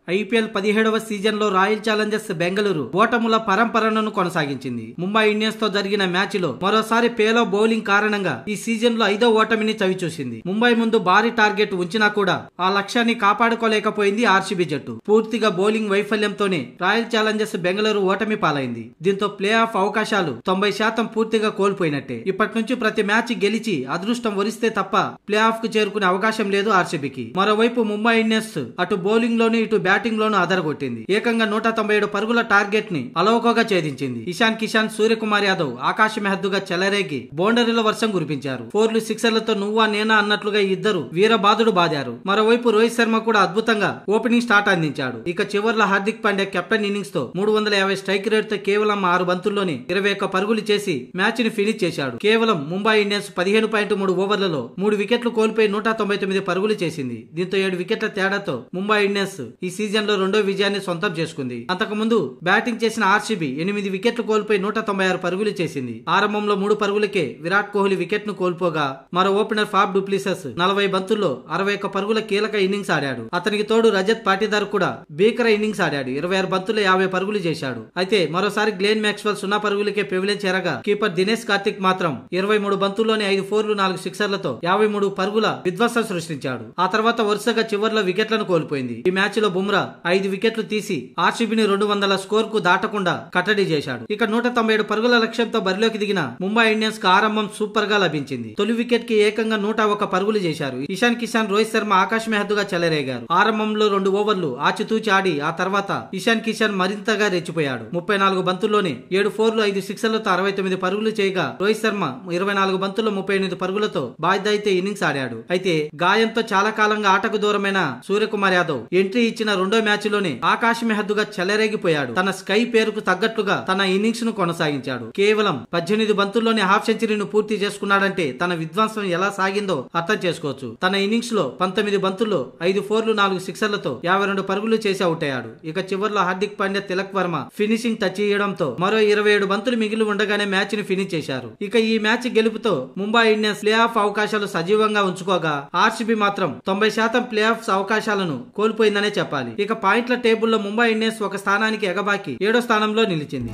IPL 17వ season లో Royal Challengers Bengaluru ఓటముల పరంపరను కొనసాగించింది. ముంబై ఇండియన్స్ తో జరిగిన మ్యాచ్ లో మరోసారి పేలో బౌలింగ్ కారణంగా ఈ సీజన్ లో 5వ ఓటమిని చవిచూసింది. ముంబై ముందు భారీ టార్గెట్ ఉంచినా కూడా ఆ లక్ష్యాన్ని కాపాడుకోలేకపోయింది ఆర్సీబీ జట్టు. పూర్తిగా బౌలింగ్ వైఫల్యంతోనే రాయల్ ఛాలెంజర్స్ బెంగళూరు ఓటమి పాలైంది. దీంతో ప్లే ఆఫ్ అవకాశాలు 90% పూర్తిగా కోల్పోయినట్టే. ఇప్పటి నుంచి ప్రతి మ్యాచ్ గెలిచి అదృష్టం వరిస్తే తప్ప ప్లే ఆఫ్ కు చేరుకునే అవకాశం లేదు ఆర్సీబీకి. మరోవైపు ముంబై ఇండియన్స్ అటు బౌలింగ్ లోను ఇటు బ్యాటింగ్ లోను అదరగొట్టింది. ఏకంగా 197 పరుగుల టార్గెట్ ని అలవోకగా ఛేదించింది. ఇషాన్ కిషాన్, సూర్యకుమార్ యాదవ్ ఆకాశమే హద్దుగా చెలరేగి బౌండరీల వర్షం కురిపించారు. 4లు 6లతో నువ్వా నేనా అన్నట్లుగా ఇద్దరు వీరబాదుడు బాదారు. మరోవైపు రోహిత్ శర్మ కూడా అద్భుతంగా ఓపెనింగ్ స్టార్ట్ అందించాడు. ఇక చివర్లో హార్దిక్ పాండ్యా కెప్టెన్ ఇన్నింగ్స్ తో 350 స్ట్రైక్ రేట్ తో కేవలం 6 బంతుల్లోనే 21 పరుగులు చేసి మ్యాచ్ ని ఫినిష్ చేశాడు. కేవలం ముంబై ఇండియన్స్ 15.3 ఓవర్లలో 3 వికెట్లు కోల్పోయి 199 పరుగులు చేసింది. దీంతో 7 వికెట్ల తేడాతో ముంబై ఇండియన్స్ ఈ సీజన్ లో రెండో విజయాన్ని సొంతం చేసుకుంది. అంతకుముందు బ్యాటింగ్ చేసిన ఆర్సీబీ 8 వికెట్లు కోల్పోయి 196 పరుగులు చేసింది. ఆరంభంలో 3 పరుగులకే విరాట్ కోహ్లీ వికెట్ ను కోల్పోగా మరో ఓపెనర్ ఫాఫ్ డూప్లిసస్ 40 బంతుల్లో 61 పరుగుల కీలక ఇన్నింగ్స్ ఆడాడు. అతనికి తోడు రజత్ పాటీదార్ కూడా భీకర ఇన్నింగ్స్ ఆడాడు. 26 బంతుల్లో 50 పరుగులు చేశాడు. అయితే మరోసారి గ్లెన్ మ్యాక్స్వెల్ 0 పరుగులకే పెవిలియన్ చేరగా కీపర్ దినేష్ కార్తిక్ మాత్రం 23 బంతుల్లోనే 5 4లు 4 సిక్సర్లతో 53 పరుగుల విధ్వంసం సృష్టించాడు. ఆ తర్వాత వరుసగా చివర్లో వికెట్లను కోల్పోయింది. ఈ మ్యాచ్ లో బుమ్రా 5 వికెట్లు తీసి ఆర్సీబీని 200 స్కోర్ కు దాటకుండా కట్టడి చేశాడు. ఇక 197 పరుగుల లక్ష్యంతో బరిలోకి దిగిన ముంబై ఇండియన్స్ కు ఆరంభం సూపర్ గా లభించింది. తొలి వికెట్ కి ఏకంగా 101 పరుగులు చేశారు. ఇషాన్ కిషాన్, రోహిత్ శర్మ ఆకాశమే హద్దుగా చెలరేగారు. ఆరంభంలో 2 ఓవర్లు ఆచితూచి ఆడి ఆ తర్వాత ఇషాన్ కిషాన్ మరింతగా రెచ్చిపోయాడు. 34 బంతుల్లోనే 7 4లు 5 6లతో 69 పరుగులు చేయగా రోహిత్ శర్మ 24 బంతుల్లో 38 పరుగులతో బాధ్యత ఇన్నింగ్స్ ఆడాడు. అయితే గాయంతో చాలా కాలంగా ఆటకు దూరమైన సూర్యకుమార్ యాదవ్ ఎంట్రీ ఇచ్చిన రెండో మ్యాచ్ లోనే ఆకాశమే హద్దుగా చెలరేగిపోయాడు. తన స్కై పేరుకు తగ్గట్టుగా తన ఇన్నింగ్స్ ను కొనసాగించాడు. కేవలం 18 బంతుల్లోనే హాఫ్ సెంచరీని పూర్తి చేసుకున్నాడంటే తన విధ్వంసం ఎలా సాగిందో అర్థం చేసుకోవచ్చు. తన ఇన్నింగ్స్ లో 19 బంతుల్లో 5 4లు 4 సిక్సర్లతో 52 పరుగులు చేసి అవుట్ అయ్యాడు. ఇక చివర్లో హార్దిక్ పాండ్యా, తిలక్ వర్మ ఫినిషింగ్ టచ్ చేయడంతో మరో 27 బంతులు మిగిలి ఉండగానే మ్యాచ్ ని ఫినిష్ చేశారు. ఇక ఈ మ్యాచ్ గెలుపుతో ముంబై ఇండియన్స్ ప్లే ఆఫ్ అవకాశాలు సజీవంగా ఉంచుకోగా ఆర్సీబీ మాత్రం 90% ప్లే ఆఫ్ అవకాశాలను కోల్పోయిందనే చెప్పాలి. ఇక పాయింట్ల టేబుల్లో ముంబై ఇండియన్స్ ఒక స్థానానికి ఎగబాకి 7వ స్థానంలో నిలిచింది.